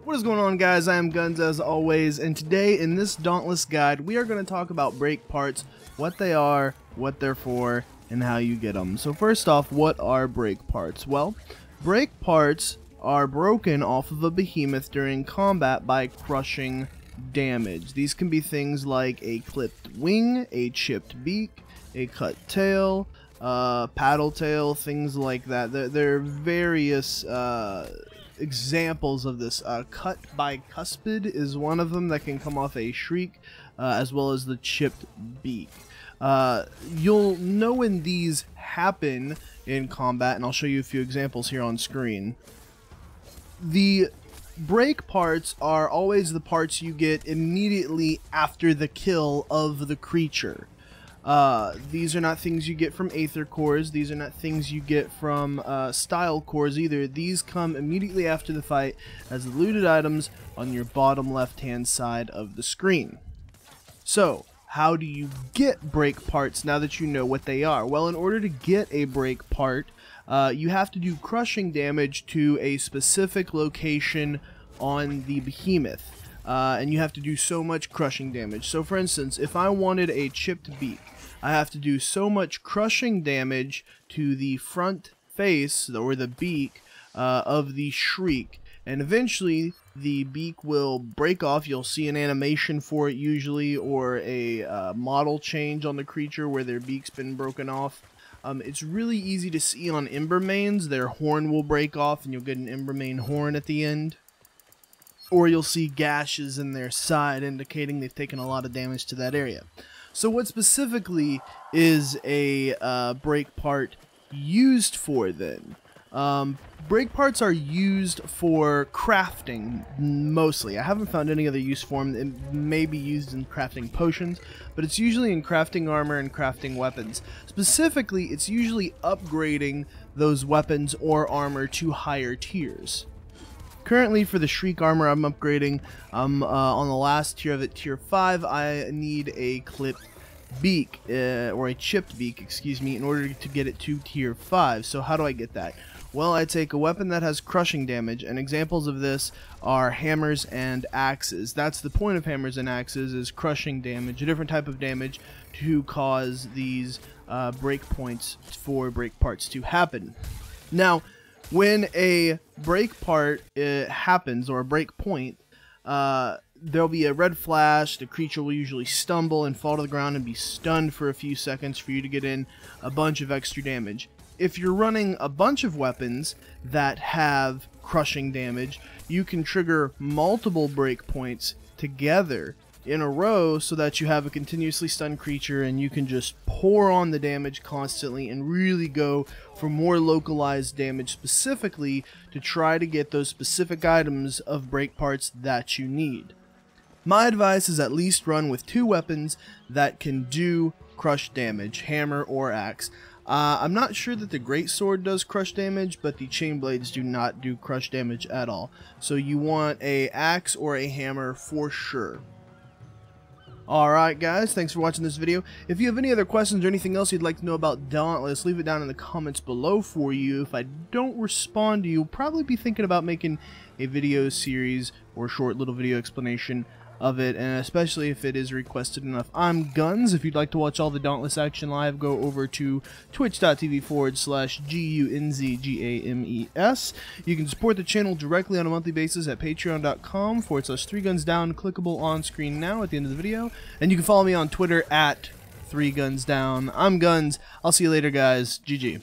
What is going on, guys? I am Guns as always, and today in this Dauntless guide we are going to talk about brake parts, what they are, what they're for, and how you get them. So first off, what are brake parts? Well, brake parts are broken off of a behemoth during combat by crushing damage. These can be things like a clipped wing, a chipped beak, a cut tail, paddle tail, things like that. There are various examples of this. Cut by cuspid is one of them that can come off a shriek, as well as the chipped beak. You'll know when these happen in combat, and I'll show you a few examples here on screen. The brake parts are always the parts you get immediately after the kill of the creature. These are not things you get from Aether cores. These are not things you get from style cores either. These come immediately after the fight as looted items on your bottom left hand side of the screen. So, how do you get brake parts now that you know what they are? Well, in order to get a brake part, you have to do crushing damage to a specific location on the behemoth. And you have to do so much crushing damage. So for instance, if I wanted a chipped beak, I have to do so much crushing damage to the front face, or the beak, of the shriek. And eventually, the beak will break off. You'll see an animation for it usually, or a model change on the creature where their beak's been broken off. It's really easy to see on Embermanes. Their horn will break off and you'll get an Embermane horn at the end. Or you'll see gashes in their side indicating they've taken a lot of damage to that area. So what specifically is a brake part used for then? Brake parts are used for crafting mostly. I haven't found any other use for them. It may be used in crafting potions, but it's usually in crafting armor and crafting weapons. Specifically, it's usually upgrading those weapons or armor to higher tiers. Currently, for the Shriek armor I'm upgrading, on the last tier of it, tier 5, I need a clipped beak, or a chipped beak, excuse me, in order to get it to tier 5. So how do I get that? Well, I take a weapon that has crushing damage, and examples of this are hammers and axes. That's the point of hammers and axes, is crushing damage, a different type of damage to cause these break points for break parts to happen. Now, when a break part happens, or a break point, there'll be a red flash. The creature will usually stumble and fall to the ground and be stunned for a few seconds for you to get in a bunch of extra damage. If you're running a bunch of weapons that have crushing damage, you can trigger multiple break points together in a row so that you have a continuously stunned creature and you can just pour on the damage constantly and really go for more localized damage specifically to try to get those specific items of break parts that you need. My advice is at least run with 2 weapons that can do crush damage, hammer or axe. I'm not sure that the greatsword does crush damage, but the chain blades do not do crush damage at all. So you want a axe or a hammer for sure. Alright guys, thanks for watching this video. If you have any other questions or anything else you'd like to know about Dauntless, leave it down in the comments below for you. If I don't respond to you, you'll probably be thinking about making a video series or short little video explanation of it, and especially if it is requested enough. I'm Guns. If you'd like to watch all the Dauntless action live, go over to twitch.tv/GUNZGAMES. You can support the channel directly on a monthly basis at patreon.com/3gunsdown, clickable on screen now at the end of the video. And you can follow me on Twitter at 3gunsdown. I'm Guns. I'll see you later, guys. GG.